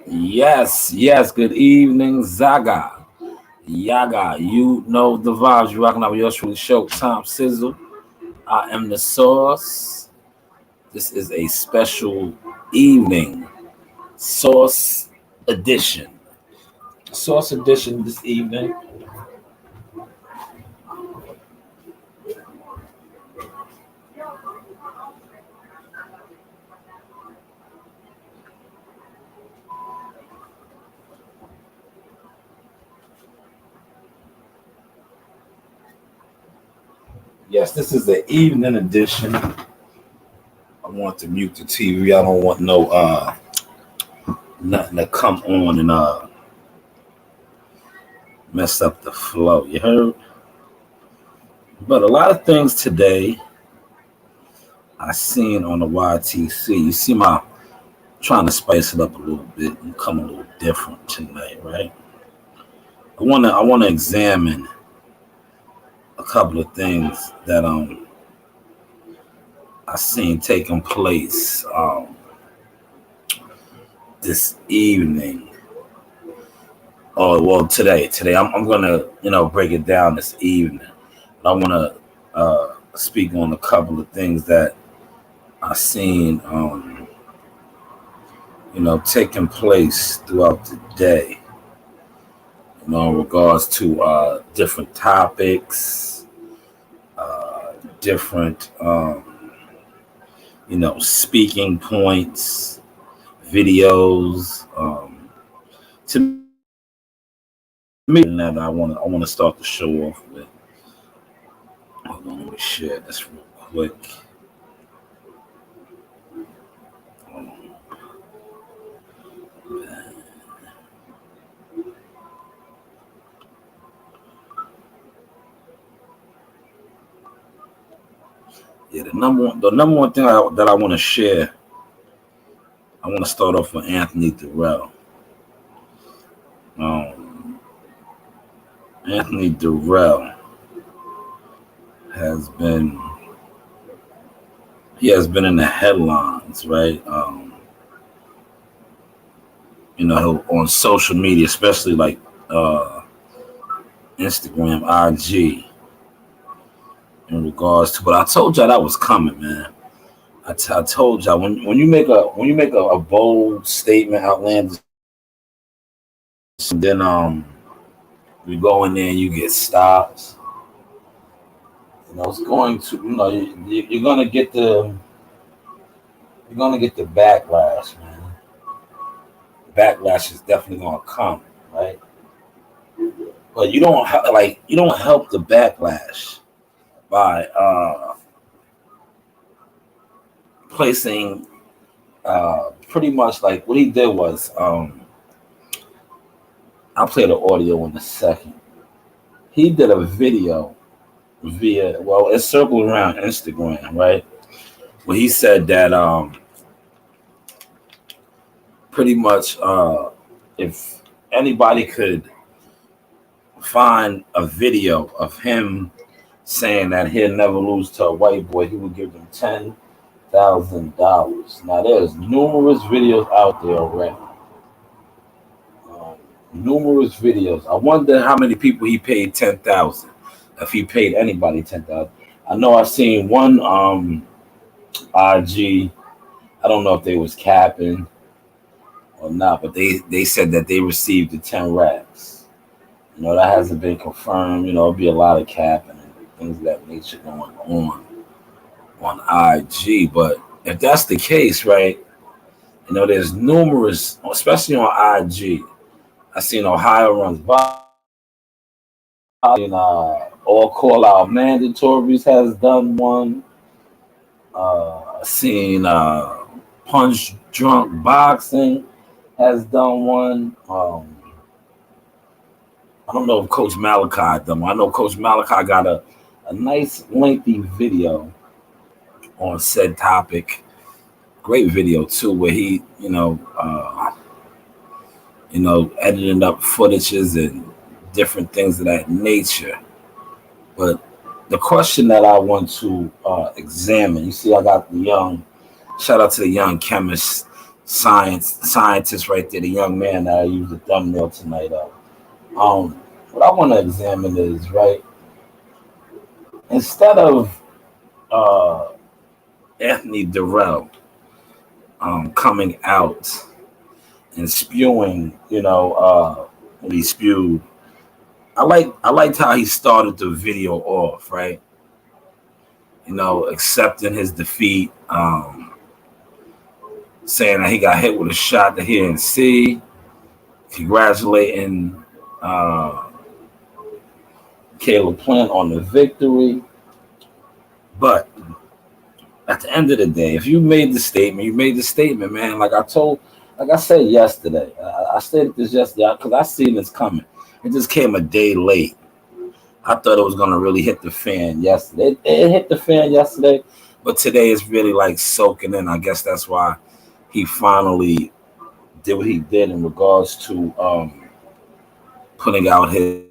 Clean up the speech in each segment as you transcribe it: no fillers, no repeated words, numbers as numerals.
Yes, yes. Good evening, Zaga. Yaga, you know the vibes. You're rocking out with yours truly, Showtime Sizzle. I am the Sauce. This is a special evening, Sauce edition. Sauce edition this evening. Yes, this is the evening edition. I want to mute the TV. I don't want no nothing to come on and mess up the flow. You heard? But a lot of things today I seen on the YTC. You see my trying to spice it up a little bit and come a little different tonight, right? I wanna examine a couple of things that I seen taking place this evening. Oh well, today. I'm gonna break it down this evening. I wanna speak on a couple of things that I seen taking place throughout the day. In regards to different topics, different speaking points, videos. To me, that I want to start the show off with. Hold on, let me share this real quick. Um, Yeah, the number one thing that I want to share. I want to start off with Anthony Dirrell. Um, Anthony Dirrell has been he has been in the headlines, right? On social media, especially like Instagram, IG, in regards to. But I told y'all that was coming, man. I told y'all when you make a bold statement, outlandish, and then you go in there and you get stopped. It's going to you're gonna get the backlash, man. Backlash is definitely gonna come, right? But you don't help the backlash by placing pretty much like what he did was I'll play the audio in a second. He did a video it circled around Instagram, right? Where he said that pretty much if anybody could find a video of him saying that he'll never lose to a white boy, he would give them $10,000. Now there's numerous videos out there already. Numerous videos. I wonder how many people he paid 10,000. If he paid anybody 10,000. I know I've seen one IG. I don't know if they was capping or not, but they said that they received the 10 racks. That hasn't been confirmed. It'll be a lot of capping and things of that nature going on IG. But if that's the case, right? There's numerous, especially on IG. I seen Ohio runs by. All call out mandatories has done one. Seen Punch Drunk Boxing has done one. I don't know if Coach Malachi done one. I know Coach Malachi got a nice lengthy video on said topic. Great video too, where he editing up footages and different things of that nature. But the question that I want to examine, you see, I got shout out to the young chemist scientist right there, the young man that I used the thumbnail tonight of. What I want to examine is right instead of uh, Anthony Dirrell coming out and spewing, when he spewed. I liked how he started the video off, right? Accepting his defeat, saying that he got hit with a shot that he didn't see, congratulating Caleb Plant on the victory. But at the end of the day, if you made the statement, you made the statement, man. Like I said yesterday, I stated this yesterday because I seen this coming. It just came a day late. I thought it was gonna really hit the fan yesterday. It hit the fan yesterday, but today it's really like soaking in. I guess that's why he finally did what he did in regards to putting out his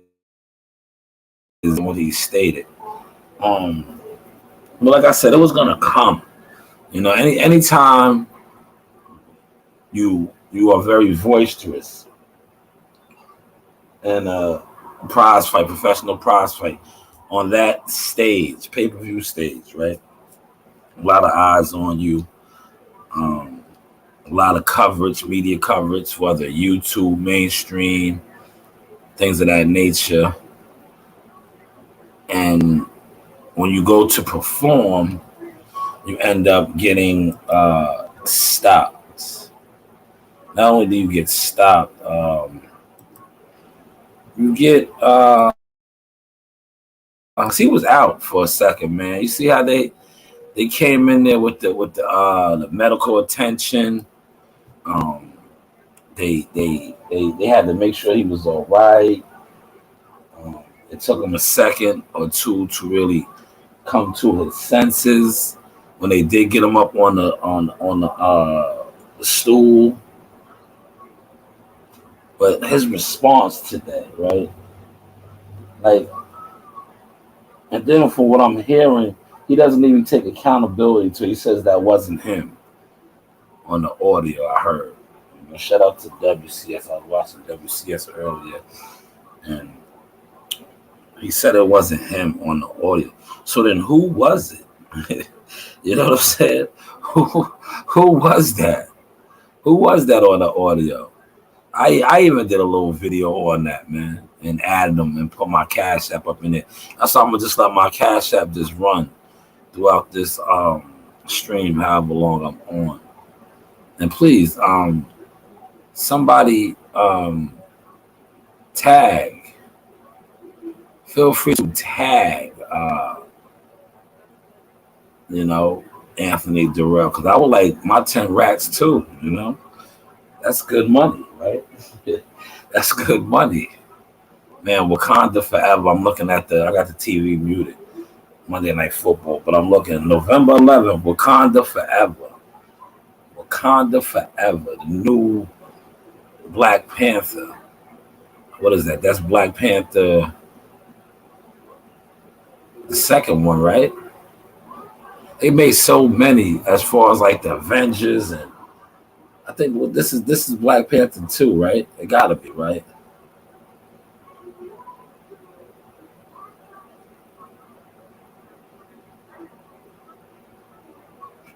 what he stated. But like I said, it was gonna come. Anytime you are very boisterous in a prize fight, professional prize fight, on that stage, pay-per-view stage, right? A lot of eyes on you. A lot of coverage, media coverage, whether YouTube, mainstream, things of that nature. And when you go to perform, you end up getting stopped. Not only do you get stopped, you get he was out for a second, man. You see how they came in there with the medical attention. They had to make sure he was all right. It took him a second or two to really come to his senses. When they did get him up on the stool, but his response today, right? Like, and then from what I'm hearing, he doesn't even take accountability till he says that wasn't him on the audio I heard. Shout out to WCS. I was watching WCS earlier, and he said it wasn't him on the audio. So then who was it? You know what I'm saying? Who was that? Who was that on the audio? I even did a little video on that, man, and added them and put my Cash App up in it. That's why I'm gonna just let my Cash App just run throughout this stream, however long I'm on. And please, somebody tag. Feel free to tag, Anthony Dirrell, because I would like my 10 racks too. That's good money, right? That's good money, man. Wakanda forever. I'm looking at I got the TV muted. Monday Night Football, but I'm looking November 11th. Wakanda forever. Wakanda forever. The new Black Panther. What is that? That's Black Panther. The second one, right? They made so many as far as like the Avengers, and I think this is Black Panther 2, right? It gotta be, right?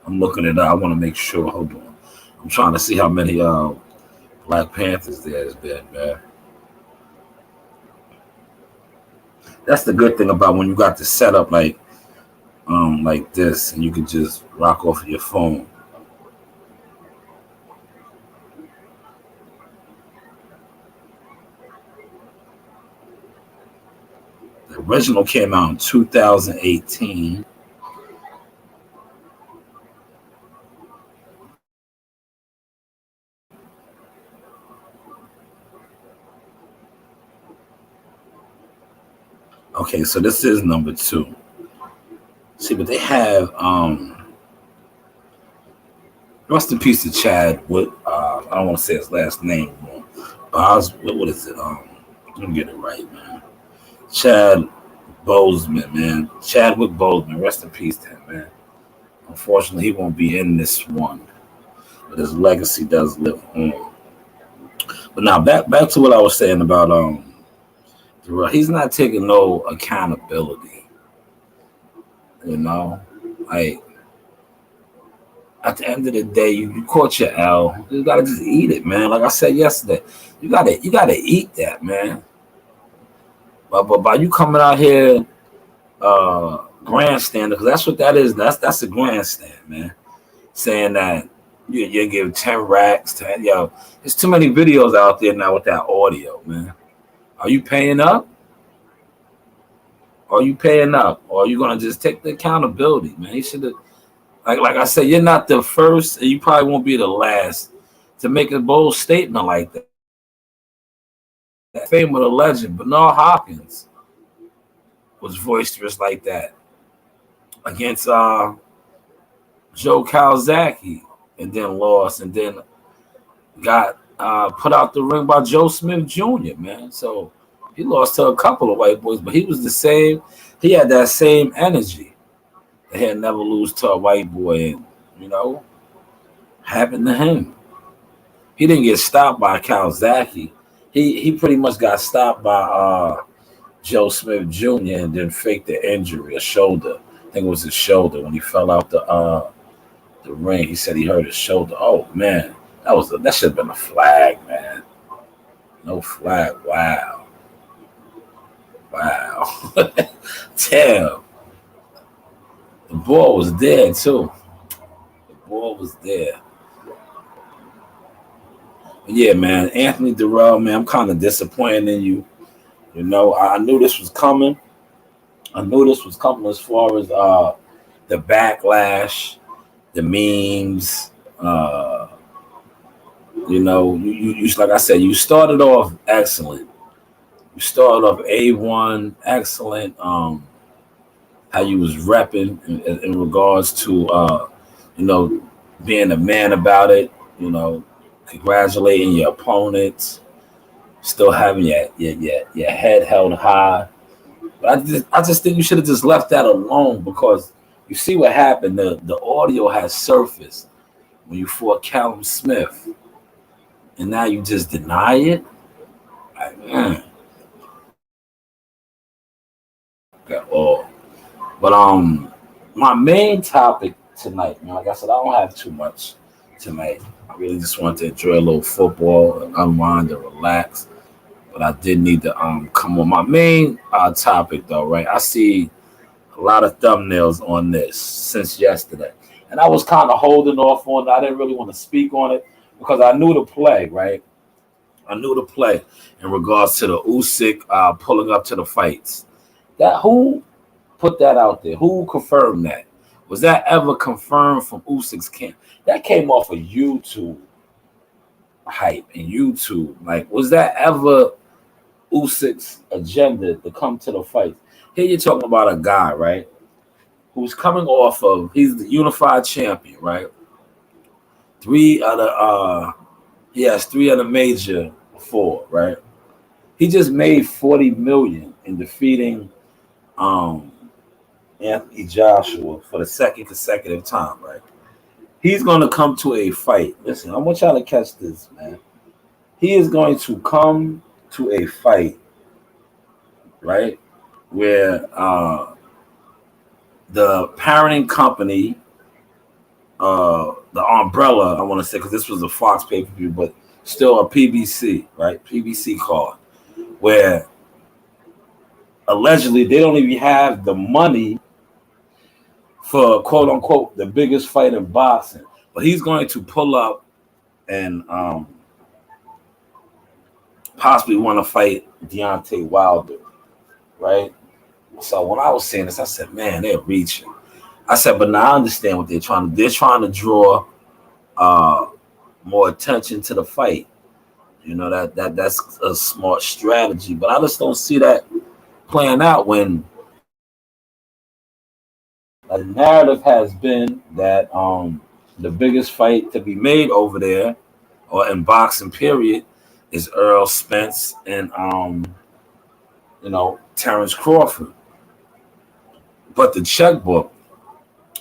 I'm looking it up. I want to make sure. Hold on. I'm trying to see how many Black Panthers there's been, man. That's the good thing about when you got the setup like this, and you can just rock off of your phone. The original came out in 2018. Okay, so this is number 2. See, but they have rest in peace to Chad. I don't want to say his last name. What is it? Let me get it right, man. Chad Boseman, man. Chadwick Boseman. Rest in peace to him, man. Unfortunately, he won't be in this one. but his legacy does live on. But now back to what I was saying about Dirrell. He's not taking no accountability. You know, like at the end of the day, you caught your L. You gotta just eat it, man. Like I said yesterday, you gotta eat that, man. But by you coming out here grandstanding, because that's what that is. That's a grandstand, man. Saying that you give 10 racks, 10 yo. There's too many videos out there now with that audio, man. Are you paying up? Are you paying up? Or are you gonna just take the accountability, man? You should have, like I said, you're not the first, and you probably won't be the last to make a bold statement like that. That fame of the legend, Bernard Hopkins was boisterous like that against Joe Calzaghe, and then lost, and then got put out the ring by Joe Smith Jr., man. So he lost to a couple of white boys, but he was the same. He had that same energy. They had never lose to a white boy, and happened to him. He didn't get stopped by Calzaghe. He pretty much got stopped by Joe Smith Jr. and then faked the injury, a shoulder. I think it was his shoulder when he fell out the ring. He said he hurt his shoulder. Oh man, that should have been a flag, man. No flag. Wow. Damn. The ball was there too. The ball was there. But yeah, man, Anthony Dirrell, man, I'm kind of disappointed in you. I knew this was coming. As far as the backlash, the memes. You like I said, you started off excellent. You started off A1, excellent. How you was repping in regards to being a man about it. Congratulating your opponents, still having your head held high. But I just think you should have just left that alone, because you see what happened. The audio has surfaced when you fought Callum Smith, and now you just deny it. Like, man. Oh. But my main topic tonight, man, like I said, I don't have too much tonight. I really just wanted to enjoy a little football and unwind and relax. But I did need to come on my main topic though, right? I see a lot of thumbnails on this since yesterday. And I was kind of holding off on it. I didn't really want to speak on it because I knew the play, right? I knew the play in regards to the Usyk pulling up to the fights. Who put that out there? Who confirmed that? Was that ever confirmed from Usyk's camp? That came off of YouTube hype and YouTube. Like, was that ever Usyk's agenda to come to the fight? Here you're talking about a guy, right, who's coming off of, he's the unified champion, right? He has 3 other major 4, right? He just made $40 million in defeating Anthony Joshua for the second consecutive time, right? He's going to come to a fight. Listen, I want y'all to catch this, man. He is going to come to a fight, right, where the parenting company, the umbrella, I want to say, because this was a Fox pay-per-view, but still a PBC, right? PBC card, where allegedly they don't even have the money for quote unquote the biggest fight in boxing, but he's going to pull up and possibly want to fight Deontay Wilder, right? So when I was saying this, I said, man, they're reaching. I said, but now I understand what they're trying to do. They're trying to draw more attention to the fight. That's a smart strategy, but I just don't see that playing out when the narrative has been that the biggest fight to be made over there or in boxing period is Errol Spence and Terrence Crawford. But the checkbook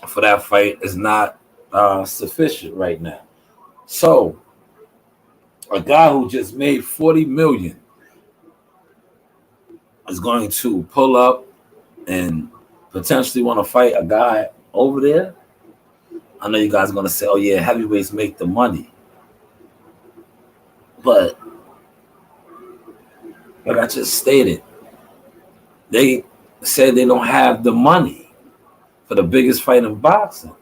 for that fight is not sufficient right now. So a guy who just made 40 million is going to pull up and potentially want to fight a guy over there. I know you guys are gonna say, "Oh yeah, heavyweights make the money," but like I just stated, they said they don't have the money for the biggest fight in boxing,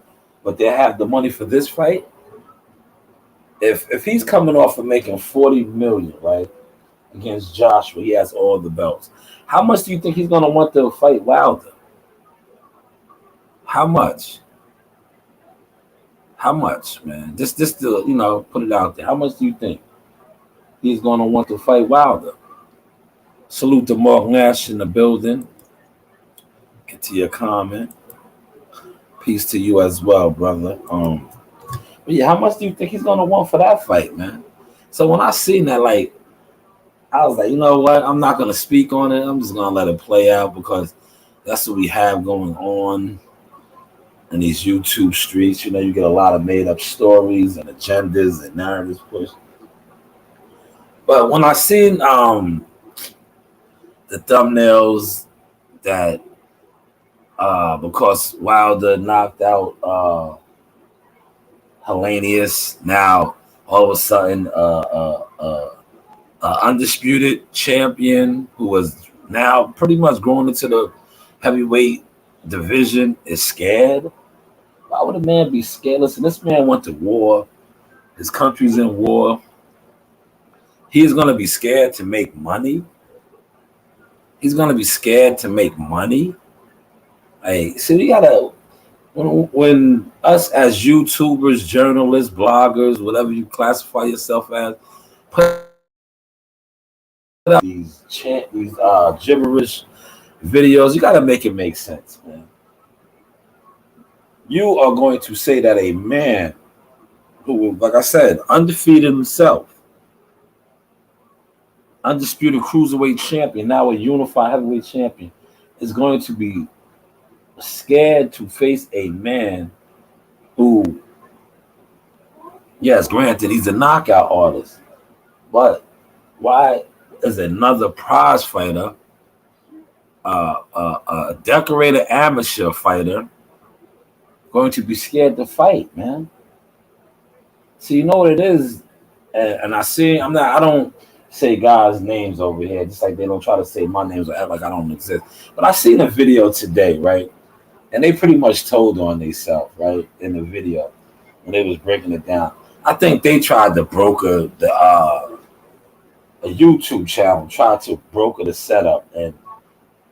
but they have the money for this fight. If he's coming off of making 40 million, right, against Joshua, he has all the belts. How much do you think he's gonna want to fight Wilder? How much? How much, man? Just to put it out there. How much do you think he's gonna want to fight Wilder? Salute to Mark Nash in the building. Get to your comment. Peace to you as well, brother. But yeah, how much do you think he's gonna want for that fight, man? So when I seen that, like, I was like, you know what? I'm not gonna speak on it. I'm just gonna let it play out because that's what we have going on in these YouTube streets. You know, you get a lot of made up stories and agendas and narratives pushed. But when I seen the thumbnails that because Wilder knocked out Hellenius, now all of a sudden undisputed champion who was now pretty much going into the heavyweight division is scared. Why would a man be scared? Listen, this man went to war. His country's in war. He's going to be scared to make money. He's going to be scared to make money. Hey, so you gotta, when us as YouTubers, journalists, bloggers, whatever you classify yourself as, put out these gibberish videos, you gotta make it make sense, man. You are going to say that a man who, like I said, undefeated himself, undisputed cruiserweight champion, now a unified heavyweight champion, is going to be scared to face a man who, yes, granted, he's a knockout artist, but why is another prize fighter, a decorated amateur fighter, going to be scared to fight, man? So you know what it is, and I don't say guys' names over here, just like they don't try to say my names or act like I don't exist. But I seen a video today, right? And they pretty much told on themselves, right, in the video when they was breaking it down. I think they tried to broker a YouTube channel, tried to broker the setup, and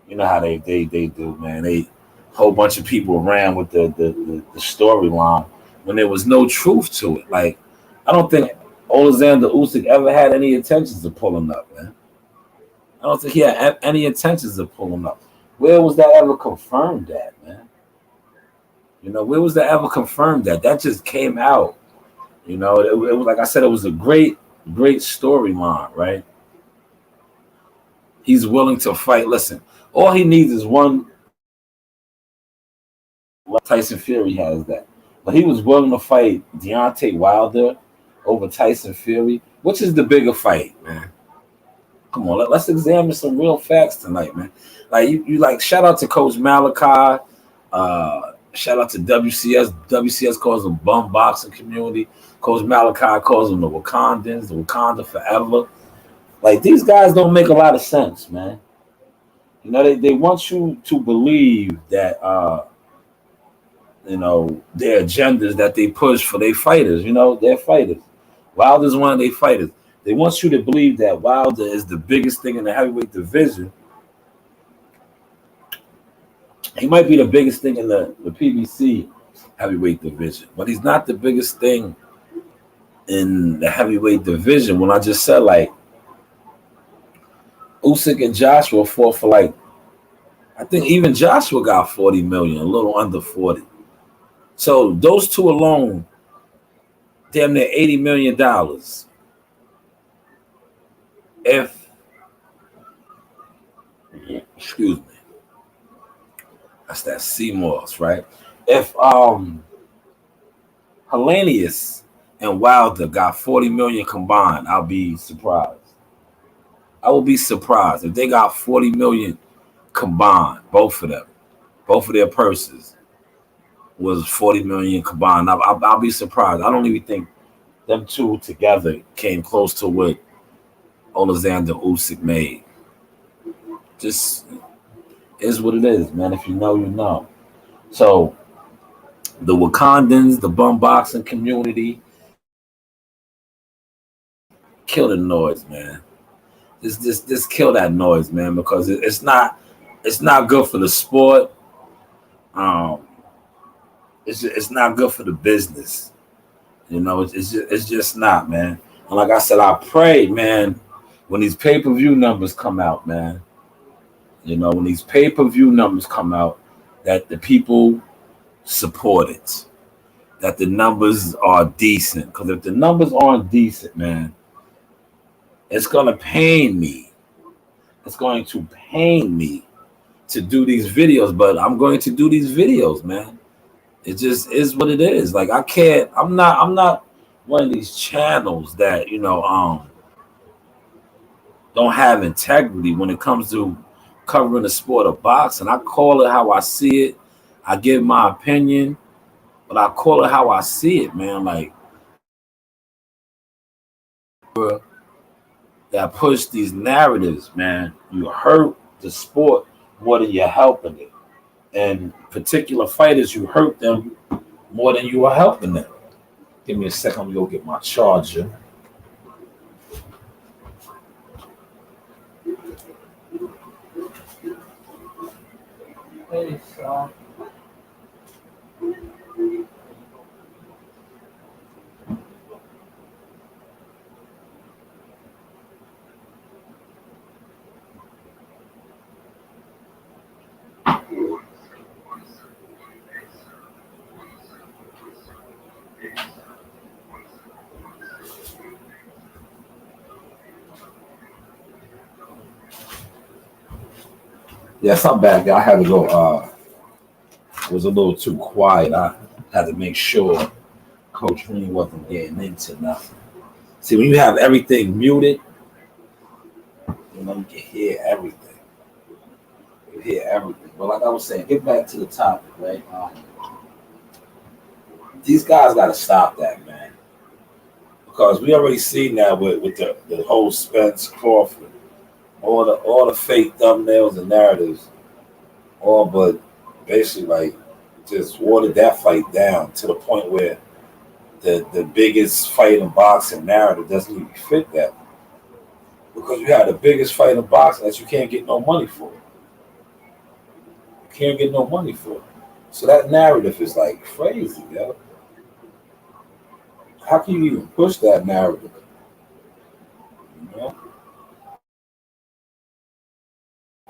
you know how they do, man. They whole bunch of people ran with the storyline when there was no truth to it. Like, I don't think Alexander Usyk ever had any intentions of pulling up, man. I don't think he had any intentions of pulling up. Where was that ever confirmed at, man? You know, where was that ever confirmed at? That just came out. You know, it was, like I said, it was a great storyline, right? He's willing to fight. Listen, all he needs is one. Tyson Fury has that. But he was willing to fight Deontay Wilder over Tyson Fury. Which is the bigger fight, man? Come on, let's examine some real facts tonight, man. Like you like, shout out to Coach Malachi. Shout out to WCS. WCS calls them bum boxing community. Coach Malachi calls them the Wakandans, the Wakanda forever. Like, these guys don't make a lot of sense, man. You know, they want you to believe that their agendas that they push for their fighters, they're fighters. Wilder's one of their fighters. They want you to believe that Wilder is the biggest thing in the heavyweight division. He might be the biggest thing in the PBC heavyweight division, but he's not the biggest thing in the heavyweight division. When I just said, like, Usyk and Joshua fought for, like, I think even Joshua got 40 million, a little under 40. So those two alone, damn near $80 million. Excuse me, that's that CMOS, right? If Hellenius and Wilder got 40 million combined, I'll be surprised. I will be surprised if they got 40 million combined, both of them, both of their purses was 40 million combined. I'll be surprised. I don't even think them two together came close to what Alexander Usyk made. Just is what it is, man. If you know, you know. So the Wakandans, the bum boxing community, kill the noise, man. Just kill that noise, man, because it's not good for the sport. Um, it's not good for the business. You know, it's just not, man. And like I said, I pray, man, when these pay-per-view numbers come out, man. You know, when these pay-per-view numbers come out, that the people support it, that the numbers are decent. Because if the numbers aren't decent, man, it's gonna pain me. It's going to pain me to do these videos, but I'm going to do these videos, man. It just is what it is. Like I can't. I'm not one of these channels that don't have integrity when it comes to covering the sport of boxing. I call it how I see it. I give my opinion, but I call it how I see it, man. Like that push these narratives, man. You hurt the sport more than you're helping it. And particular fighters, you hurt them more than you are helping them. Give me a second. I'm gonna go get my charger. Hey, son. Yes, I'm back. I had to go. It was a little too quiet. I had to make sure Coach Green wasn't getting into nothing. See, when you have everything muted, you know, you can hear everything. You hear everything. But like I was saying, get back to the topic, right? These guys got to stop that, man. Because we already seen that with the whole Spence Crawford, all the fake thumbnails and narratives, all but basically like just watered that fight down to the point where the biggest fight in boxing narrative doesn't even fit that. Because you have the biggest fight in boxing that you can't get no money for. You can't get no money for. So that narrative is like crazy, yo. How can you even push that narrative? You know?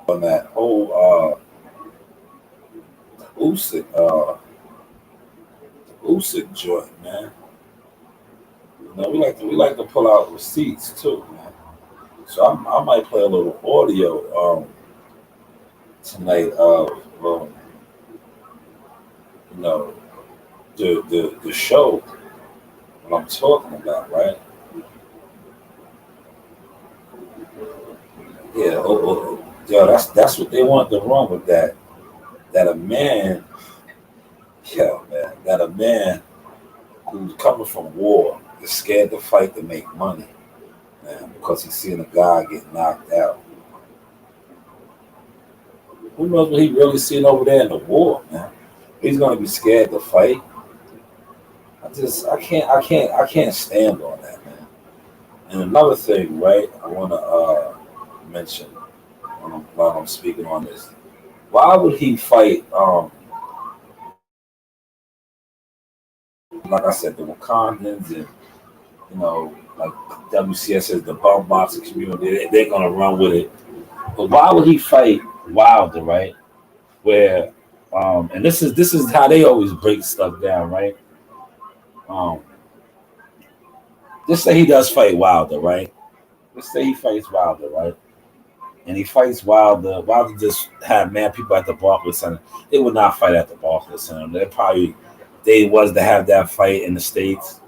On that whole Usyk joint, man. You know, we like to pull out receipts too, man. So I might play a little audio tonight of you know the show what I'm talking about, right? Yeah, yo, that's what they want to run with that. That a man, yeah, man, that a man who's coming from war is scared to fight to make money, man, because he's seeing a guy get knocked out. Who knows what he really seen over there in the war, man? He's gonna be scared to fight. I can't stand on that, man. And another thing, right? I want to mention while I'm speaking on this. Why would he fight? Like I said, the Wakandans and like WCS is the bum boxing community. They're gonna run with it. But why would he fight Wilder, right? Where, and this is how they always break stuff down, right? Um, just say he does fight Wilder, right? Let's say he fights Wilder, right? And he fights Wilder. Wilder just had mad people at the Barclays Center. They would not fight at the Barclays Center. They was to have that fight in the States.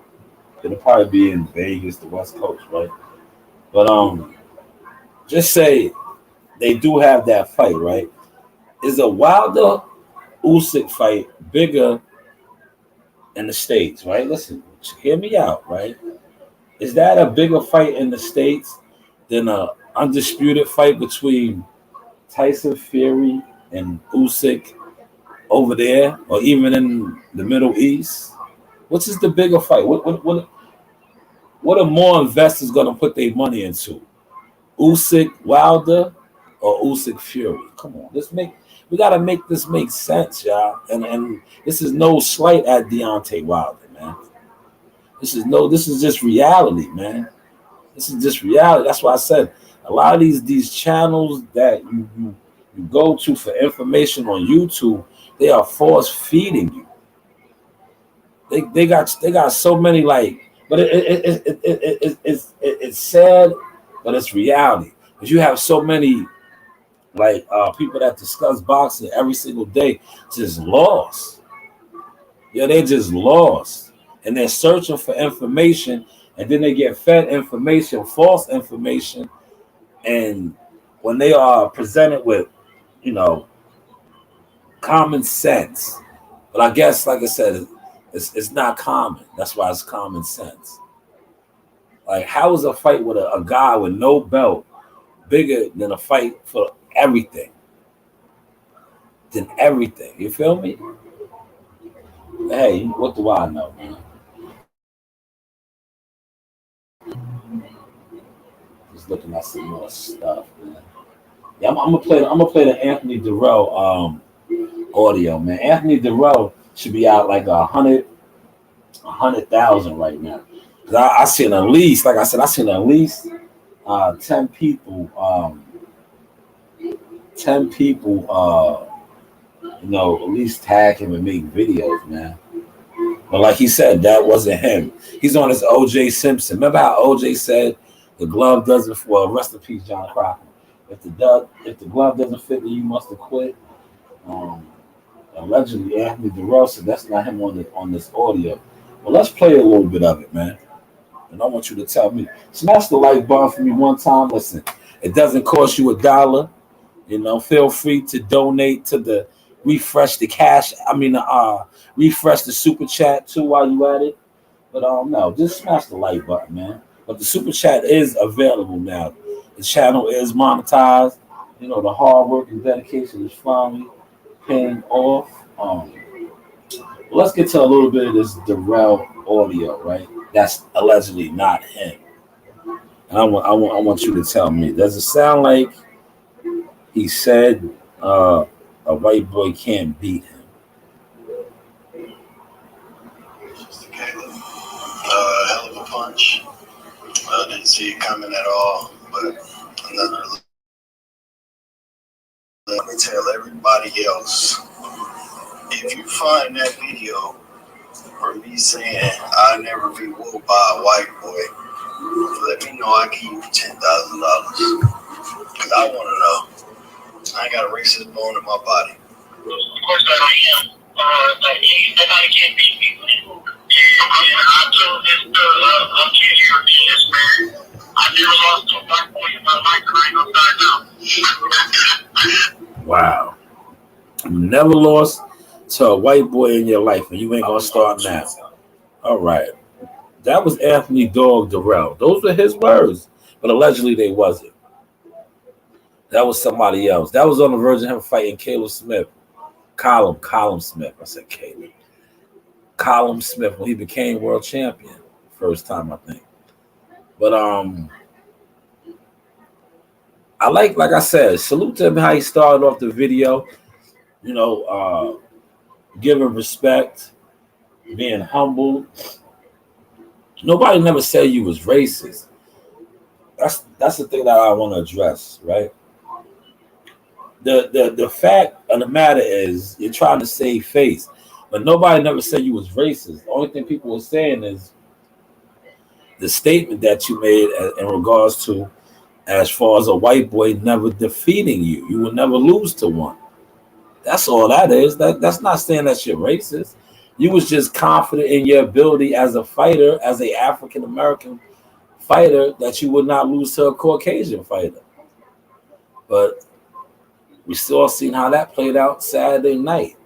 It'll probably be in Vegas, the West Coast, right? But just say they do have that fight, right? Is a Wilder Usyk fight bigger in the States, right? Listen, hear me out, right? Is that a bigger fight in the States than a undisputed fight between Tyson Fury and Usyk over there, or even in the Middle East? Which is the bigger fight? What are more investors gonna put their money into? Usyk Wilder or Usyk Fury? Come on, we gotta make this make sense, y'all. And this is no slight at Deontay Wilder, man. This is just reality, man. This is just reality. That's why I said a lot of these channels that you go to for information on YouTube, they are force feeding you. They got so many, like, but it's sad, but it's reality. Because you have so many, like, people that discuss boxing every single day just lost. Yeah, they just lost, and they're searching for information, and then they get fed information, false information, and when they are presented with, you know, common sense. But I guess, like I said, it's not common. That's why it's common sense. Like, how is a fight with a guy with no belt bigger than a fight for everything? Than everything. You feel me? Hey, what do I know, man? Just looking at some more stuff, man. Yeah, I'm gonna play the Anthony Dirrell audio, man. Anthony Dirrell should be out like 100,000 right now. Cause I seen at least, like I said, I seen at least 10 people, 10 people, at least tag him and make videos, man. But like he said, that wasn't him. He's on his O.J. Simpson. Remember how O.J. said the glove doesn't? Well, rest in peace, John Crockett. If the glove doesn't fit, then you must have quit. Allegedly, Anthony Dirrell said that's not him on this audio. Well, let's play a little bit of it, man. And I want you to tell me. Smash the like button for me one time. Listen, it doesn't cost you $1. Feel free to donate to the refresh the super chat too while you at it. But no, just smash the like button, man. But the super chat is available now. The channel is monetized. The hard work and dedication is finally paying off. Let's get to a little bit of this Dirrell audio, right? That's allegedly not him. And I want you to tell me, does it sound like he said a white boy can't beat him? Hell of a punch. Didn't see it coming at all, but another. Let me tell everybody else, if you find that video for me saying I'll never be whooped by a white boy, let me know. I give you $10,000. Because I want to know. I ain't got a racist bone in my body. Of course I am. Nobody can beat me. I told this girl, I'm here, yes, man. I never lost to a black boy in my life, and I ain't gonna start now. Wow. You never lost to a white boy in your life, and you ain't gonna start now. All right. That was Anthony Dog Dirrell. Those were his words, but allegedly they wasn't. That was somebody else. That was on the verge of him fighting Caleb Smith. Colin Smith. I said Caleb. Colin Smith when he became world champion. First time, I think. But I like I said, salute to him how he started off the video. Giving respect, being humble. Nobody never said you was racist. That's the thing that I want to address, right? The fact of the matter is you're trying to save face, but nobody never said you was racist. The only thing people were saying is the statement that you made in regards to as far as a white boy never defeating you. You will never lose to one. That's all that is. That's not saying that you're racist. You was just confident in your ability as a fighter, as a African American fighter, that you would not lose to a Caucasian fighter. But we still seen how that played out Saturday night.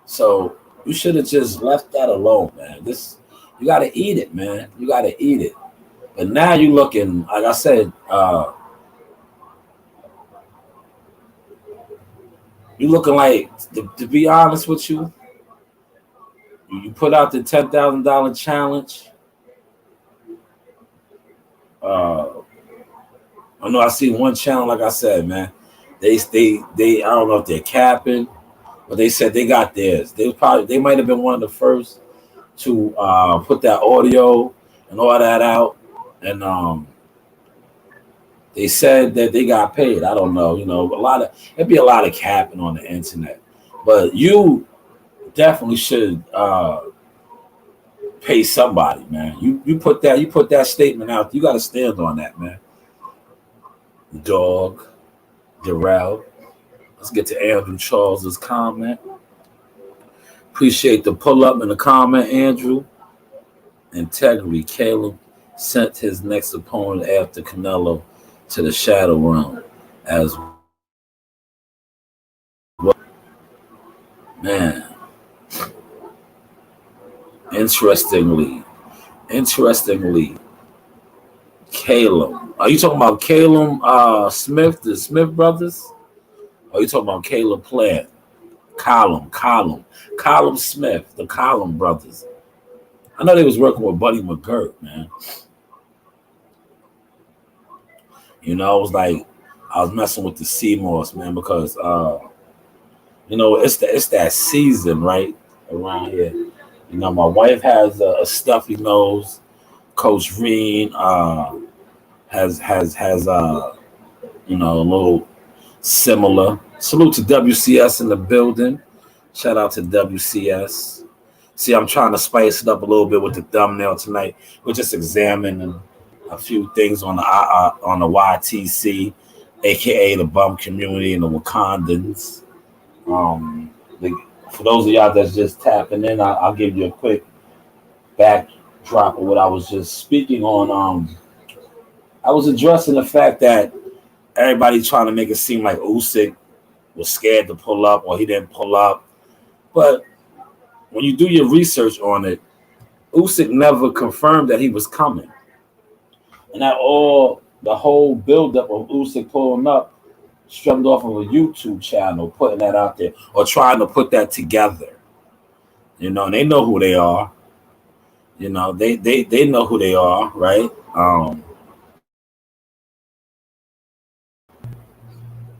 So you should have just left that alone, man. You gotta eat it, man. You gotta eat it. But now you looking, like I said, you looking like, to be honest with you, you put out the $10,000 challenge. I know I seen one challenge, like I said, man. They I don't know if they're capping, but they said they got theirs. They might have been one of the first to put that audio and all that out, and they said that they got paid. I don't know, it'd be a lot of capping on the internet, but you definitely should pay somebody, man. You put that statement out. You got to stand on that, man. Dog, Dirrell. Let's get to Andrew Charles's comment. Appreciate the pull up in the comment, Andrew. Integrity. Caleb sent his next opponent after Canelo to the shadow realm as well. Man. Interestingly, Caleb. Are you talking about Caleb Smith, the Smith brothers? Or are you talking about Caleb Plant? Column Smith, the Column brothers. I know they was working with Buddy McGirt, man. It was like I was messing with the Seymours, man, because it's that season, right, around here. My wife has a stuffy nose. Coach Reen has a little similar. Salute to WCS in the building. Shout out to WCS. See, I'm trying to spice it up a little bit with the thumbnail tonight. We're just examining a few things on the YTC, aka the bum community and the Wakandans. For those of y'all that's just tapping in, I'll give you a quick backdrop of what I was just speaking on. I was addressing the fact that everybody trying to make it seem like Usyk was scared to pull up or he didn't pull up. But when you do your research on it, Usyk never confirmed that he was coming. And that the whole buildup of Usyk pulling up strummed off of a YouTube channel, putting that out there or trying to put that together. And they know who they are. They know who they are, right?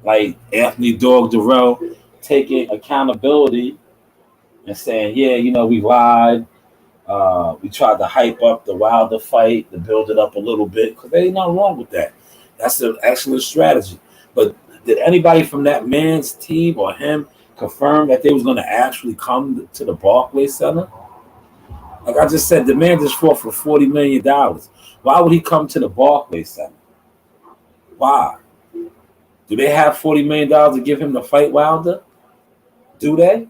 Like Anthony Dog Dirrell taking accountability and saying, yeah, we lied. We tried to hype up the Wilder fight to build it up a little bit because there ain't nothing wrong with that. That's an excellent strategy. But did anybody from that man's team or him confirm that they was going to actually come to the Barclays Center? Like I just said, the man just fought for $40 million. Why would he come to the Barclays Center? Why? Do they have $40 million to give him to fight Wilder? Do they?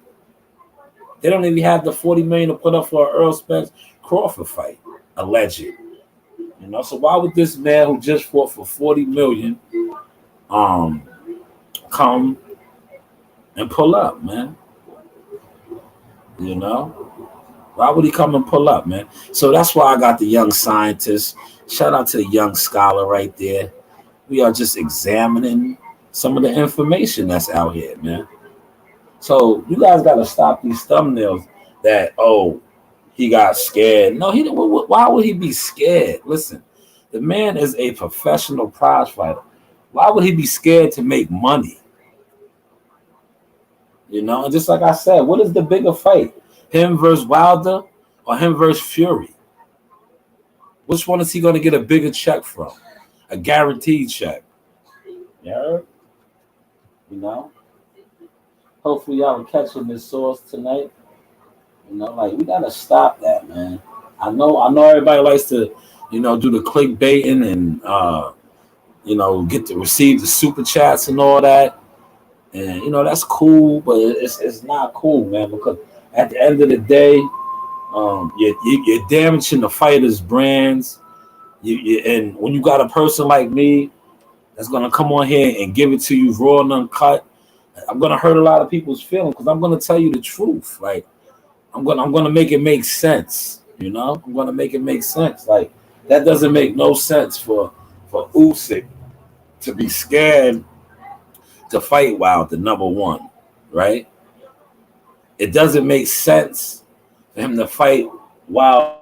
They don't even have the $40 million to put up for an Earl Spence Crawford fight, alleged. So why would this man who just fought for $40 million come and pull up, man? Why would he come and pull up, man? So that's why I got the young scientist. Shout out to the young scholar right there. We are just examining some of the information that's out here, man. So you guys got to stop these thumbnails that, he got scared. No, he didn't. Why would he be scared? Listen, the man is a professional prize fighter. Why would he be scared to make money? And just like I said, what is the bigger fight? Him versus Wilder or him versus Fury? Which one is he going to get a bigger check from? A guaranteed check. Yeah. Hopefully y'all are catching this source tonight. We gotta stop that, man. I know everybody likes to, do the clickbaiting and get to receive the super chats and all that. And that's cool, but it's not cool, man, because At the end of the day, you're damaging the fighters' brands. And when you got a person like me that's gonna come on here and give it to you raw and uncut, I'm gonna hurt a lot of people's feelings because I'm gonna tell you the truth. Like I'm gonna make it make sense. I'm gonna make it make sense. Like that doesn't make no sense for Usyk to be scared to fight Wilder, number one, right? It doesn't make sense for him to fight Wilder.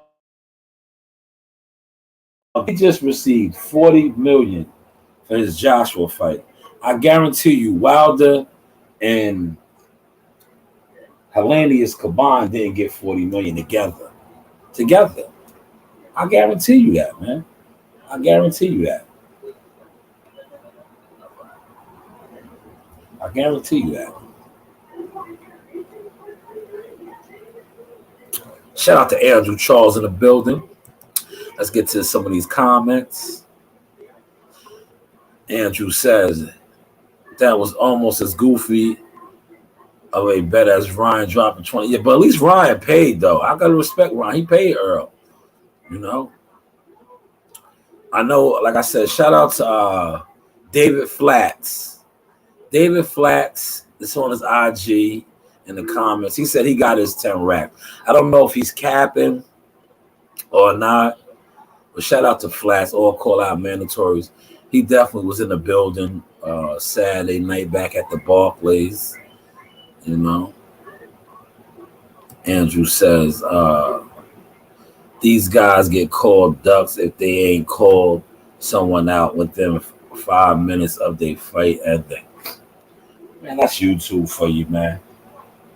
He just received $40 million for his Joshua fight. I guarantee you, Wilder and Helenius combined didn't get $40 million together. Together, I guarantee you that, man. I guarantee you that. I guarantee you that. Shout out to Andrew Charles in the building. Let's get to some of these comments. Andrew says that was almost as goofy of a bet as Ryan dropping 20. Yeah, but at least Ryan paid, though. I got to respect Ryan. He paid Earl. I know, like I said, shout out to David Flats. David Flats, it's on his IG in the comments. He said he got his 10 racks. I don't know if he's capping or not, but shout out to Flats, all call out mandatories. He definitely was in the building Saturday night back at the Barclays. Andrew says these guys get called ducks if they ain't called someone out within 5 minutes of their fight ending. Man, that's YouTube for you, man.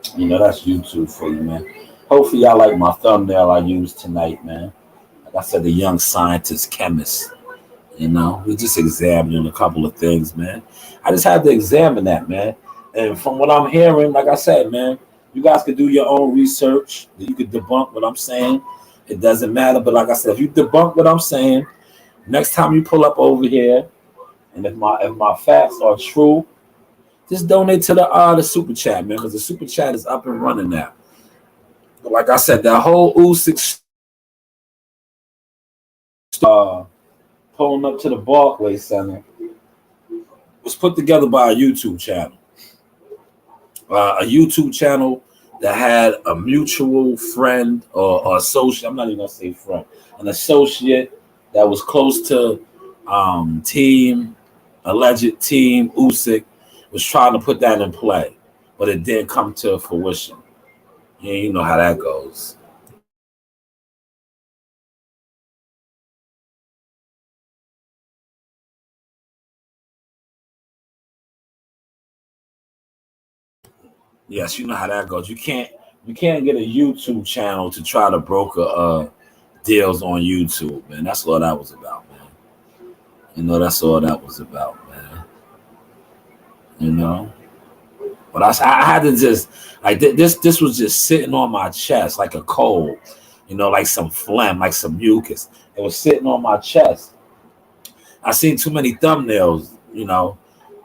That's YouTube for you, man. Hopefully y'all like my thumbnail I used tonight, man. Like I said, the young scientist chemist. We just examining a couple of things, man. I just had to examine that, man. And from what I'm hearing, like I said, man, you guys could do your own research. You could debunk what I'm saying. It doesn't matter. But like I said, if you debunk what I'm saying, next time you pull up over here, and if my facts are true, just donate to the super chat, man, because the super chat is up and running now. But like I said, that whole Usyk pulling up to the Barclays Center was put together by a YouTube channel. A YouTube channel that had a mutual friend or associate. I'm not even gonna say friend, an associate that was close to alleged team Usyk was trying to put that in play, but it didn't come to fruition. Yeah, you know how that goes. Yes, you know how that goes. You can't get a YouTube channel to try to broker deals on YouTube, man. That's all that was about, man. That's all that was about, man. But I had to just like this was just sitting on my chest like a cold, like some phlegm, like some mucus. It was sitting on my chest. I seen too many thumbnails,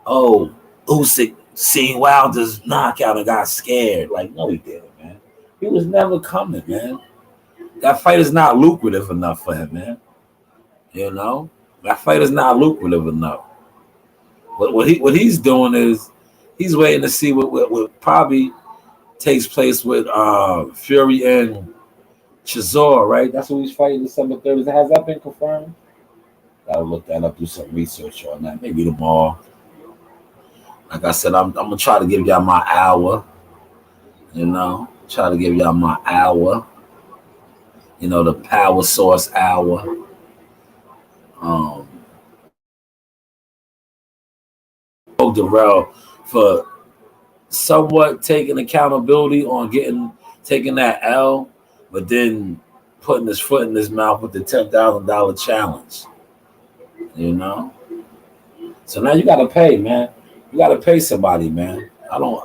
oh, Usyk seen Wilder's knockout and got scared. Like, no, he didn't, man. He was never coming, man. That fight is not lucrative enough for him, man. That fight is not lucrative enough. But what he's doing is he's waiting to see what probably takes place with Fury and Chisora, right? That's who he's fighting December 3rd. Has that been confirmed? Gotta look that up, do some research on that. Maybe tomorrow. Like I said, I'm gonna try to give y'all my hour. Try to give y'all my hour. The power source hour. Dirrell for somewhat taking accountability on taking that L, but then putting his foot in his mouth with the $10,000 challenge. So now you gotta pay, man. You gotta pay somebody, man. I don't,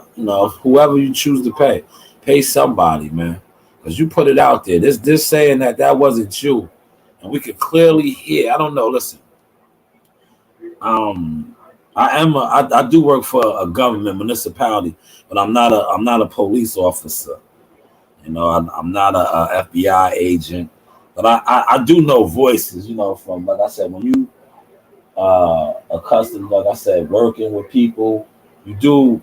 whoever you choose to pay somebody, man, because you put it out there. This saying that wasn't you, and we could clearly hear. I don't know. Listen, I do work for a government municipality, but I'm not a police officer. You know, I'm not a FBI agent, but I do know voices. You know, from like I said, when you accustomed, like I said, working with people, you do,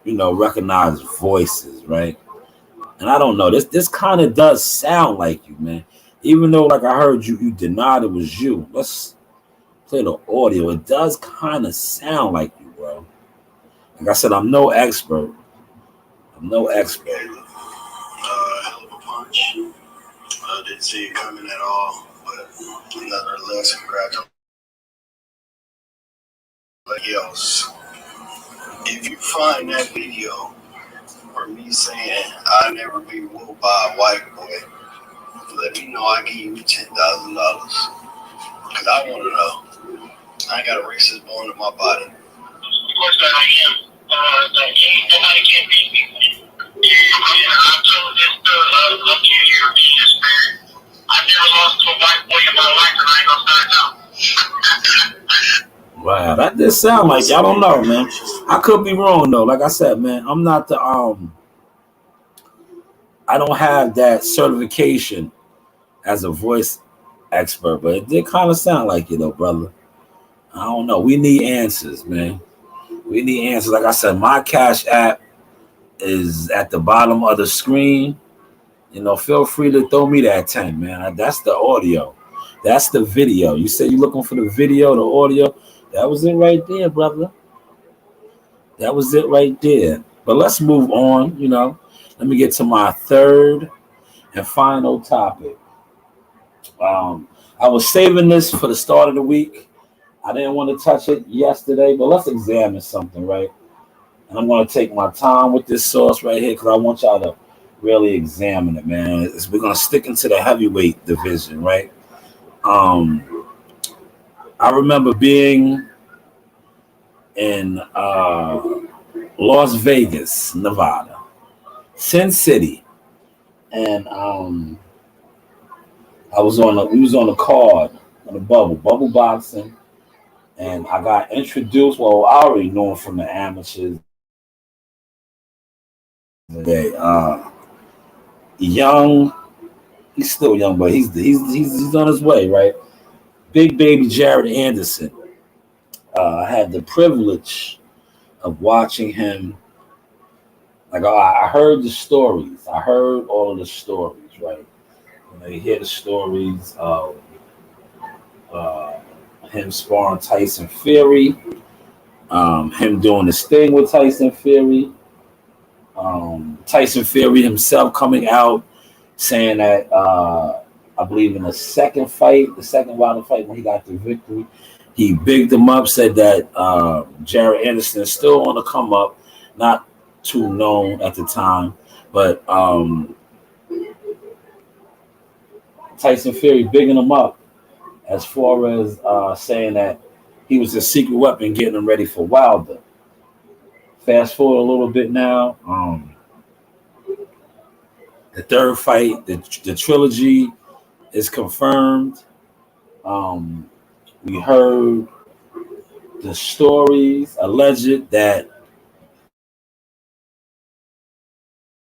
you know, recognize voices, right? And I don't know, this kind of does sound like you, man. Even though, like I heard you denied it was you. Let's play the audio. It does kind of sound like you, bro. Like I said, I'm no expert. I'm no expert. Hell of a punch. Didn't see it coming at all, but nonetheless, congratulations. Else, if you find that video for me saying I'll never be whooped by a white boy, let me know. I give you $10,000 because I want to know. I got a racist bone in my body. Of course, I am. Nobody can beat me. I told this a kid here, he just married. I never lost to a white boy in my life, and I ain't gonna start now. Wow, that did sound like you. I don't know, man. I could be wrong though. Like I said, man, I'm not the I don't have that certification as a voice expert, but it did kind of sound like you though, brother. I don't know. We need answers, man. We need answers. Like I said, my Cash App is at the bottom of the screen. You know, feel free to throw me that 10, man. That's the audio. That's the video. You said you're looking for the video, the audio. That was it right there, brother. That was it right there. But let's move on, you know. Let me get to my third and final topic. I was saving this for the start of the week. I didn't want to touch it yesterday, but let's examine something, right? And I'm going to take my time with this sauce right here because I want y'all to really examine it, man. We're going to stick into the heavyweight division, right? I remember being in Las Vegas, Nevada, Sin City, and we was on the card on the bubble boxing, and I got introduced. Well, I already knew him from the amateurs. Young, he's still young, but he's on his way, right? Big baby Jared Anderson. I had the privilege of watching him. Like I heard the stories. I heard all of the stories, right? You know, you hear the stories of him sparring Tyson Fury, him doing the sting with Tyson Fury, Tyson Fury himself coming out saying that I believe in the second round of fight when he got the victory, he bigged him up, said that Jared Anderson is still on the come up, not too known at the time, but Tyson Fury bigging him up as far as saying that he was a secret weapon getting him ready for Wilder. Fast forward a little bit now. The third fight, the trilogy is confirmed. We heard the stories alleged that,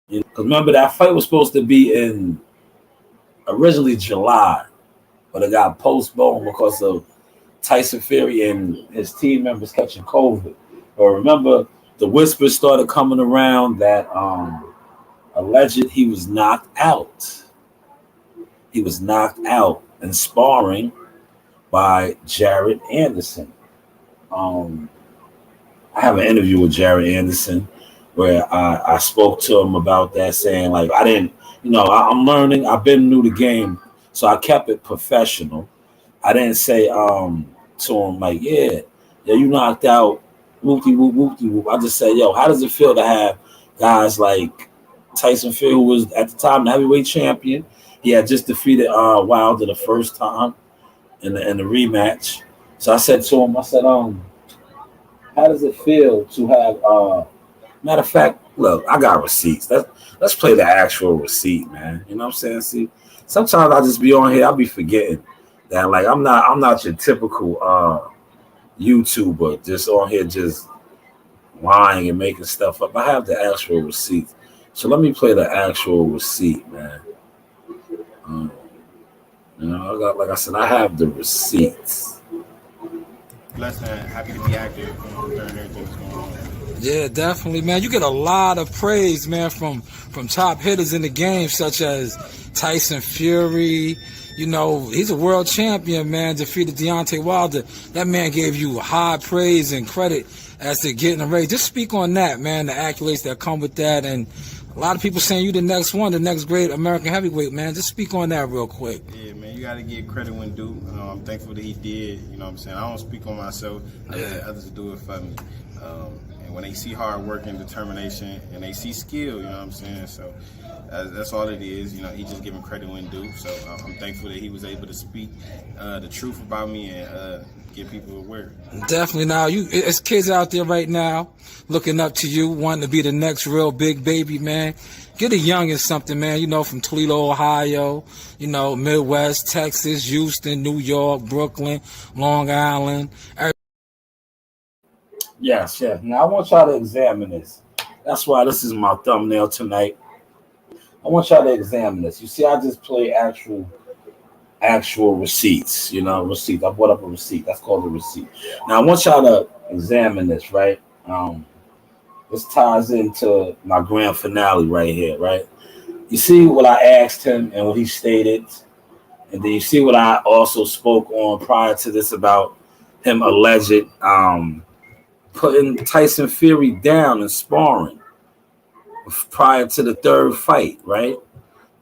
you know, 'cause remember that fight was supposed to be in originally July, but it got postponed because of Tyson Fury and his team members catching COVID. But remember, the whispers started coming around that alleged he was knocked out. He was knocked out in sparring by Jared Anderson. I have an interview with Jared Anderson where I spoke to him about that, saying like I didn't, you know, I'm learning. I've been new to the game, so I kept it professional. I didn't say to him like, yeah, you knocked out, whoopty whoop, whoopty whoop. I just said, yo, how does it feel to have guys like Tyson Fury, who was at the time the heavyweight champion? He had just defeated Wilder the first time in the rematch. So I said to him, I said, how does it feel to have matter of fact, look, I got receipts. Let's play the actual receipt, man. You know what I'm saying? See, sometimes I just be on here, I'll be forgetting that like I'm not your typical YouTuber just on here just lying and making stuff up. I have the actual receipts. So let me play the actual receipt, man. I got, like I said, I have the receipts. Blessed and happy to be active during everything that's going on. Yeah, definitely, man. You get a lot of praise, man, from top hitters in the game, such as Tyson Fury. He's a world champion, man. Defeated Deontay Wilder. That man gave you high praise and credit as to getting ready. Just speak on that, man. The accolades that come with that, and a lot of people saying you the next one, the next great American heavyweight, man. Just speak on that real quick. Yeah, man, you got to give credit when due. I'm thankful that he did. You know what I'm saying? I don't speak on myself. I let others do it for me. And when they see hard work and determination and they see skill, you know what I'm saying? So that's all it is. He just giving credit when due. So I'm thankful that he was able to speak the truth about me and get people aware. Definitely. Now, as kids out there right now looking up to you, wanting to be the next real big baby, man, get a youngin' something, man, from Toledo, Ohio, Midwest, Texas, Houston, New York, Brooklyn, Long Island. Yes. Now I want y'all to examine this. That's why this is my thumbnail tonight. I want y'all to examine this. You see, I just play actual receipts. Receipt. I brought up a receipt. That's called a receipt. Now I want y'all to examine this, right? This ties into my grand finale right here, right? You see what I asked him and what he stated, and then you see what I also spoke on prior to this about him alleged putting Tyson Fury down and sparring prior to the third fight, right?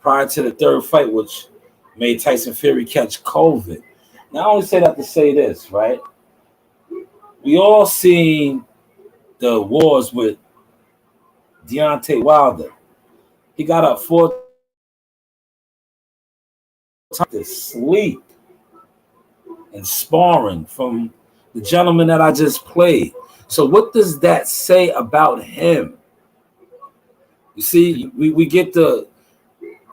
Prior to the third fight, which made Tyson Fury catch COVID. Now, I only say that to say this, right? We all seen the wars with Deontay Wilder. He got up 4 times to sleep and sparring from the gentleman that I just played. So what does that say about him? You see, we get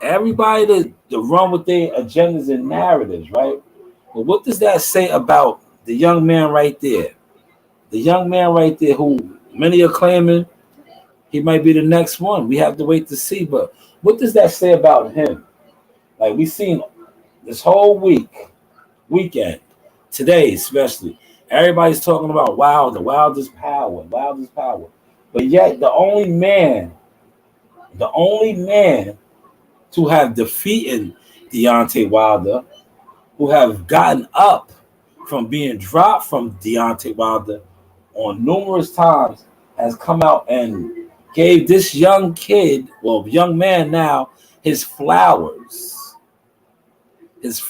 everybody to run with their agendas and narratives, right? But what does that say about the young man right there? The young man right there who many are claiming he might be the next one. We have to wait to see. But what does that say about him? Like we seen this whole weekend, today especially, everybody's talking about Wilder's power. But yet the only man to have defeated Deontay Wilder, who have gotten up from being dropped from Deontay Wilder on numerous times, has come out and gave this young man now, his flowers, his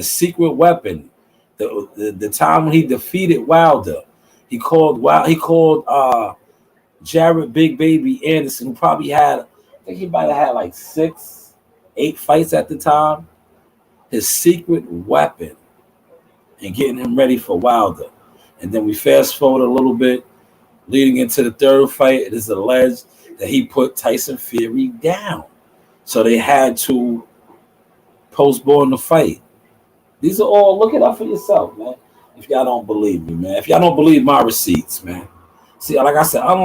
secret weapon. The time when he defeated Wilder, he called Jared Big Baby Anderson, who probably I think he might have had like 6-8 fights at the time, his secret weapon and getting him ready for Wilder. And then we fast forward a little bit, leading into the third fight. It is alleged that he put Tyson Fury down. So they had to postpone the fight. These are all, look it up for yourself, man. If y'all don't believe me, man. If y'all don't believe my receipts, man. See, like I said, I'm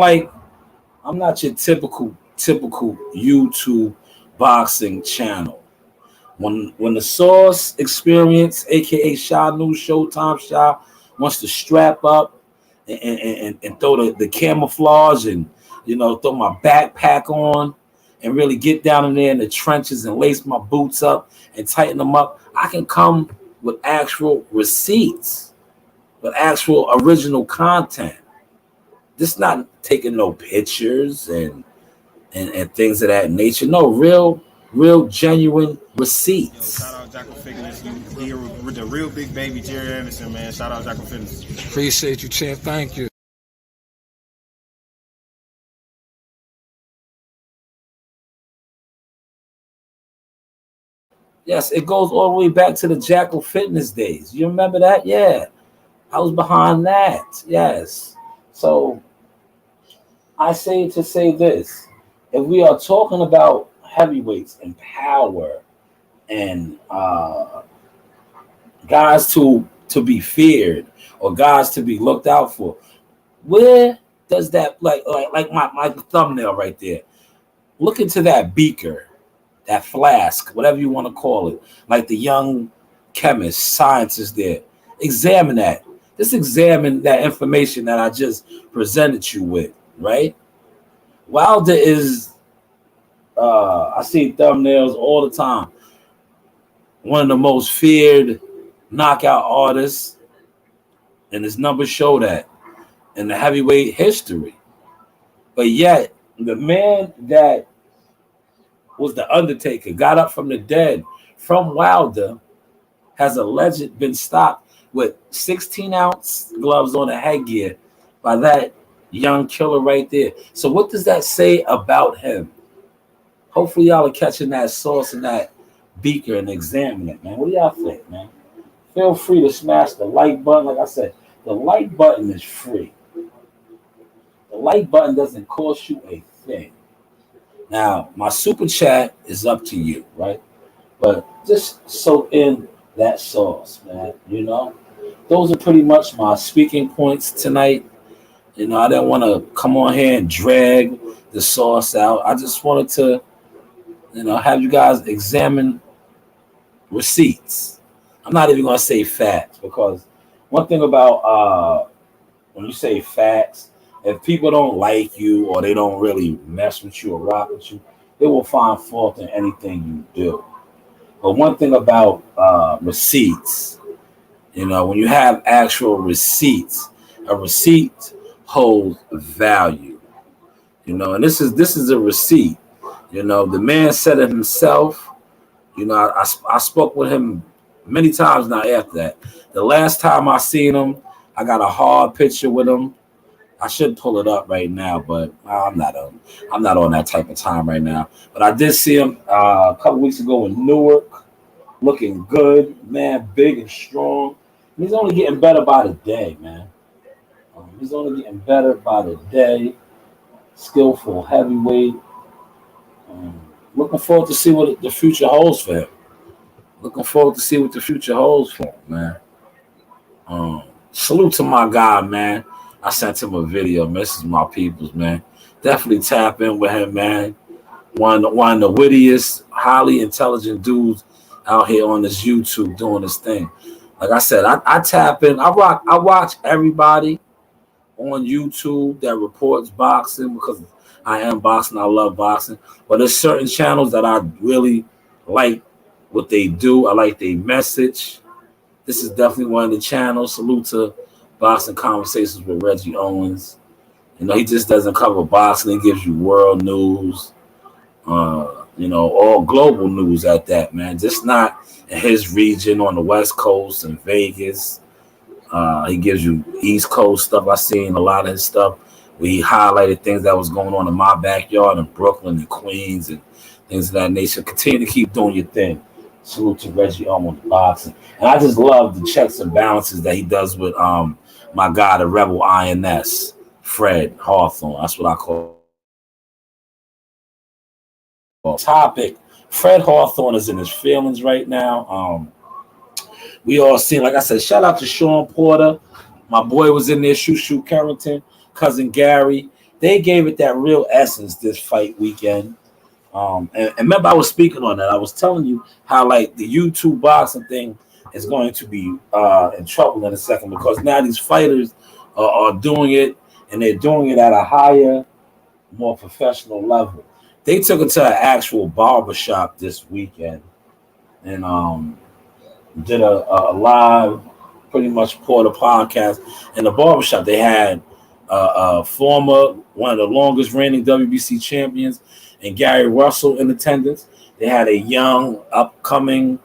not your typical YouTube boxing channel. When the Source Experience, aka Sha News Showtime Sha, wants to strap up and throw the camouflage and throw my backpack on and really get down in there in the trenches and lace my boots up and tighten them up, I can come with actual receipts, with actual original content. This not taking no pictures and things of that nature. No, real genuine receipts. Yo, shout out Jackal Fitness. You're the real big baby Jerry Anderson, man. Shout out Jackal Fitness. Appreciate you, champ. Thank you. Yes, it goes all the way back to the Jackal Fitness days. You remember that? Yeah. I was behind that. Yes. So I say to say this. If we are talking about heavyweights and power and guys to be feared or guys to be looked out for, where does that like my thumbnail right there? Look into that beaker, that flask, whatever you want to call it, like the young chemist, scientist there. Examine that. Just examine that information that I just presented you with, right? Wilder is, I see thumbnails all the time, one of the most feared knockout artists, and his numbers show that in the heavyweight history. But yet, the man that was the Undertaker, got up from the dead from Wilder, has alleged been stopped with 16-ounce gloves on a headgear by that young killer right there. So what does that say about him? Hopefully y'all are catching that sauce in that beaker and examining it, man. What do y'all think, man? Feel free to smash the like button. Like I said, the like button is free. The like button doesn't cost you a thing. Now, my super chat is up to you, right? But just soak in that sauce, man. You know, those are pretty much my speaking points tonight. You know, I didn't want to come on here and drag the sauce out. I just wanted to, you know, have you guys examine receipts. I'm not even going to say facts, because one thing about when you say facts, if people don't like you or they don't really mess with you or rock with you, they will find fault in anything you do. But one thing about receipts, you know, when you have actual receipts, a receipt holds value. You know, and this is a receipt. You know, the man said it himself. You know, I spoke with him many times now after that. The last time I seen him, I got a hard picture with him. I should pull it up right now, but I'm not on that type of time right now. But I did see him a couple weeks ago in Newark, looking good, man, big and strong. And he's only getting better by the day, man. He's only getting better by the day. Skillful heavyweight. Looking forward to see what the future holds for him. Man. Salute to my guy, man. I sent him a video. Man, this is my peoples, man. Definitely tap in with him, man. One of the wittiest, highly intelligent dudes out here on this YouTube doing this thing. Like I said, I tap in. I watch everybody on YouTube that reports boxing, because I am boxing. I love boxing. But there's certain channels that I really like what they do. I like their message. This is definitely one of the channels. Salute to Boxing Conversations with Reggie Owens. You know, he just doesn't cover boxing. He gives you world news, you know, all global news at that, man. Just not in his region on the West Coast and Vegas. He gives you East Coast stuff. I seen a lot of his stuff where he highlighted things that was going on in my backyard in Brooklyn and Queens and things of that nature. Continue to keep doing your thing. Salute to Reggie Owens boxing. And I just love the checks and balances that he does with my guy, the Rebel INS, Fred Hawthorne. That's what I call topic. Fred Hawthorne is in his feelings right now. We all seen, like I said, shout out to Sean Porter. My boy was in there, Shushu Carrington, cousin Gary. They gave it that real essence this fight weekend. And remember, I was speaking on that. I was telling you how, like, the YouTube boxing thing is going to be in trouble in a second, because now these fighters are doing it, and they're doing it at a higher, more professional level. They took it to an actual barbershop this weekend and did a live, pretty much Porter podcast. In the barbershop, they had one of the longest reigning WBC champions, and Gary Russell in attendance. They had a young, upcoming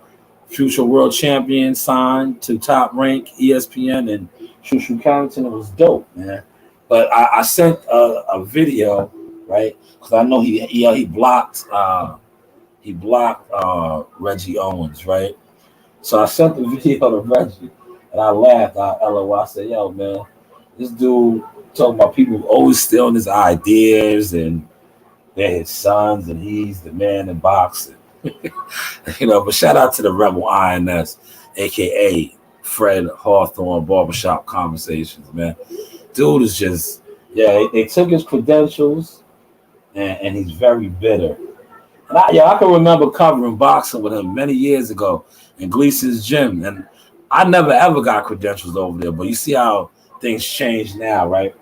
future world champion signed to Top Rank, ESPN, and Shushu Carrington. It was dope, man. But I sent a video, right? Because I know he blocked Reggie Owens, right? So I sent the video to Reggie, and I laughed. I said, "Yo, man, this dude talking about people always stealing his ideas, and they're his sons, and he's the man in boxing." You know, but shout out to the Rebel INS, aka Fred Hawthorne Barbershop Conversations, man. Dude is just, yeah, they took his credentials, and he's very bitter. And I can remember covering boxing with him many years ago in Gleason's gym, and I never ever got credentials over there. But you see how things change now, right?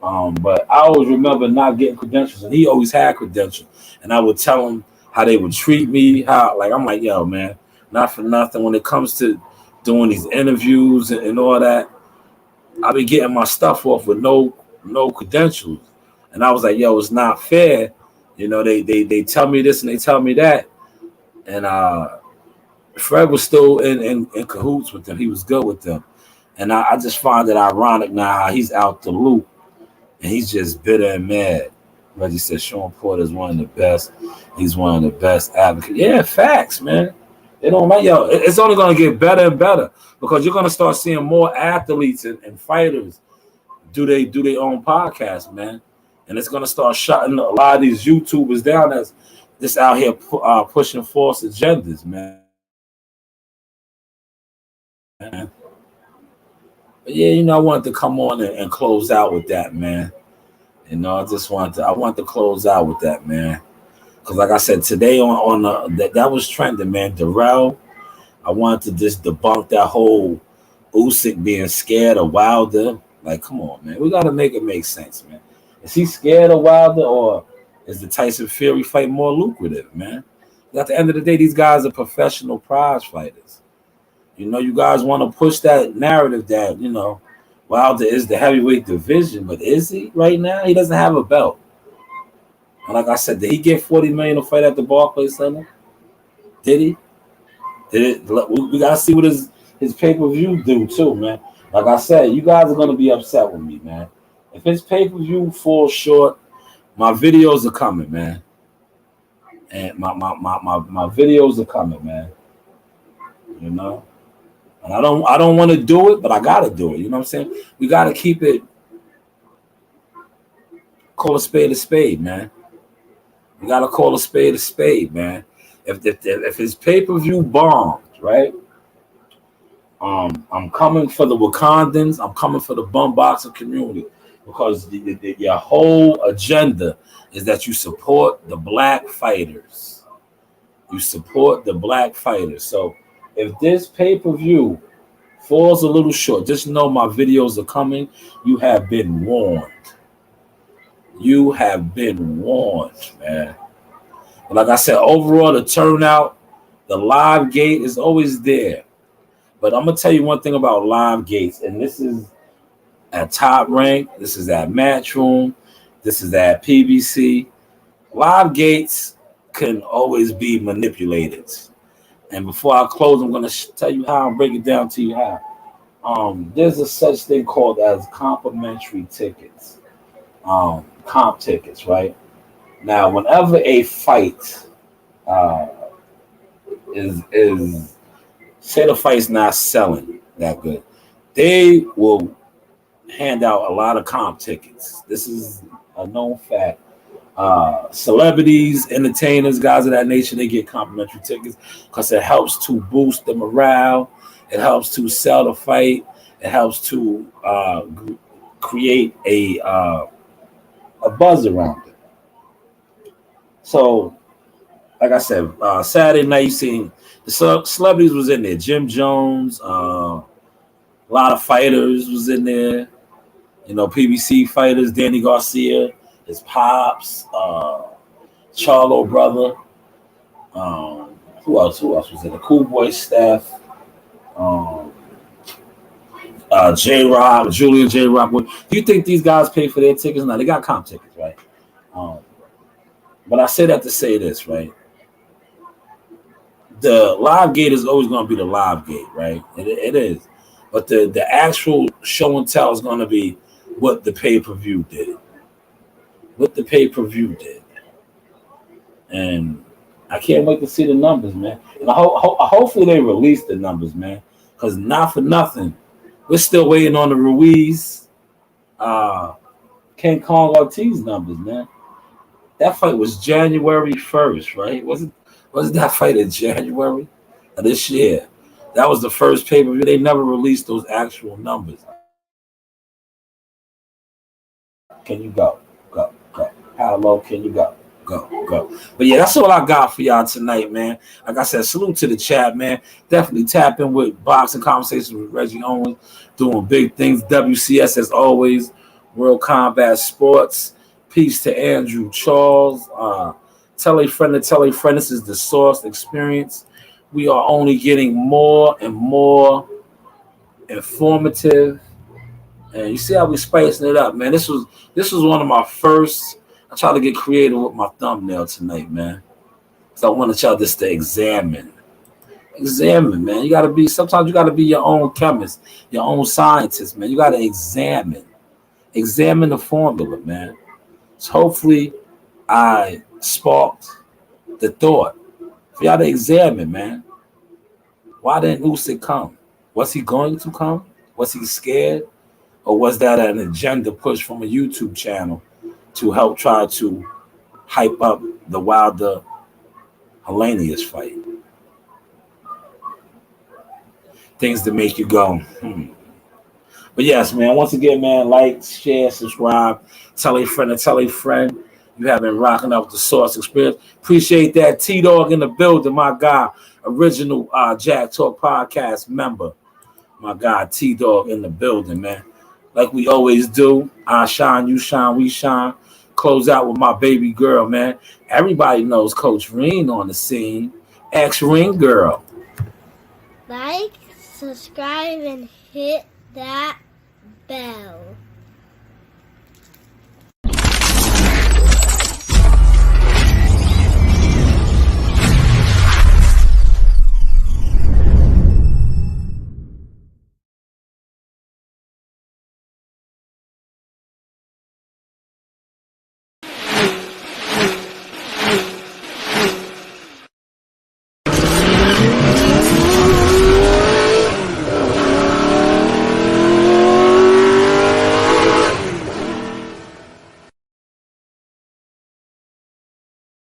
But I always remember not getting credentials, and he always had credentials. And I would tell him how they would treat me, how like I'm like, yo, man, not for nothing. When it comes to doing these interviews and all that, I be getting my stuff off with no credentials. And I was like, yo, it's not fair. You know, they tell me this and they tell me that. And Fred was still in cahoots with them. He was good with them. And I just find it ironic now how he's out the loop and he's just bitter and mad. Reggie said Sean Porter is one of the best. He's one of the best advocates. Yeah, facts, man. It don't matter. Yo, it's only going to get better and better because you're going to start seeing more athletes and fighters do their own podcasts, man. And it's going to start shutting a lot of these YouTubers down that's just out here pushing false agendas, man. But yeah, you know, I wanted to come on and close out with that, man. You know, I wanted to close out with that, man. Because like I said, today on that was trending, man. Dirrell, I wanted to just debunk that whole Usyk being scared of Wilder. Like, come on, man. We got to make it make sense, man. Is he scared of Wilder or is the Tyson Fury fight more lucrative, man? At the end of the day, these guys are professional prize fighters. You know, you guys want to push that narrative that, you know, Wilder is the heavyweight division, but is he right now? He doesn't have a belt. And like I said, did he get $40 million to fight at the Barclays Center? Did he? Did it? We got to see what his pay-per-view do too, man. Like I said, you guys are going to be upset with me, man. If his pay-per-view falls short, my videos are coming, man. And my videos are coming, man. You know? And I don't want to do it, but I gotta do it. You know what I'm saying? We gotta keep it, call a spade, man. We gotta call a spade, man. If his pay-per-view bombs, right? I'm coming for the Wakandans. I'm coming for the bum boxing community because your whole agenda is that you support the black fighters. You support the black fighters. So if this pay-per-view falls a little short, just know my videos are coming. You have been warned. You have been warned, man. But like I said, overall, the turnout, the live gate is always there. But I'm going to tell you one thing about live gates, and this is at Top Rank, this is at Matchroom, this is at PBC. Live gates can always be manipulated. And before I close, I'm going to tell you how and break it down to you how. There's a such thing called as complimentary tickets, comp tickets, right? Now, whenever a fight is say the fight's not selling that good, they will hand out a lot of comp tickets. This is a known fact. Celebrities, entertainers, guys of that nature, they get complimentary tickets because it helps to boost the morale. It helps to sell the fight. It helps to create a buzz around it. So, like I said, Saturday night, you seen the celebrities was in there. Jim Jones, a lot of fighters was in there. You know, PBC fighters, Danny Garcia, his pops, Charlo brother. Who else was in the Cool Boy staff? J-Rock, Julian J-Rock. Do you think these guys pay for their tickets? No, they got comp tickets, right? But I say that to say this, right? The live gate is always going to be the live gate, right? It is. But the actual show and tell is going to be what the pay-per-view did. What the pay-per-view did. And I can't wait to see the numbers, man. And hopefully they release the numbers, man. Because not for nothing, we're still waiting on the Ruiz, King Kong Ortiz numbers, man. That fight was January 1st, right? Wasn't that fight in January of this year? That was the first pay-per-view. They never released those actual numbers. Can you go? Go. Hello, can you go? Go. But yeah, that's all I got for y'all tonight, man. Like I said, salute to the chat, man. Definitely tap in with Boxing Conversations with Reggie Owens, doing big things. WCS as always, World Combat Sports. Peace to Andrew Charles. Tell a friend to tell a friend. This is the Source Experience. We are only getting more and more informative. And you see how we spicing it up, man. This was one of my first. I try to get creative with my thumbnail tonight, man. So I wanted y'all just to examine, man. You gotta be. Sometimes you gotta be your own chemist, your own scientist, man. You gotta examine the formula, man. So hopefully, I sparked the thought for y'all to examine, man. Why didn't Usyk come? Was he going to come? Was he scared? Or was that an agenda push from a YouTube channel to help try to hype up the Wilder Helenius fight? Things to make you go, But yes, man, once again, man, like, share, subscribe, tell a friend to tell a friend. You have been rocking up the Source Experience. Appreciate that. T-Dog in the building, my guy. Original Jack Talk podcast member. My guy, T-Dog in the building, man. Like we always do. I shine, you shine, we shine. Close out with my baby girl, man. Everybody knows Coach Reen on the scene. Ex-Ring Girl. Like, subscribe, and hit that bell.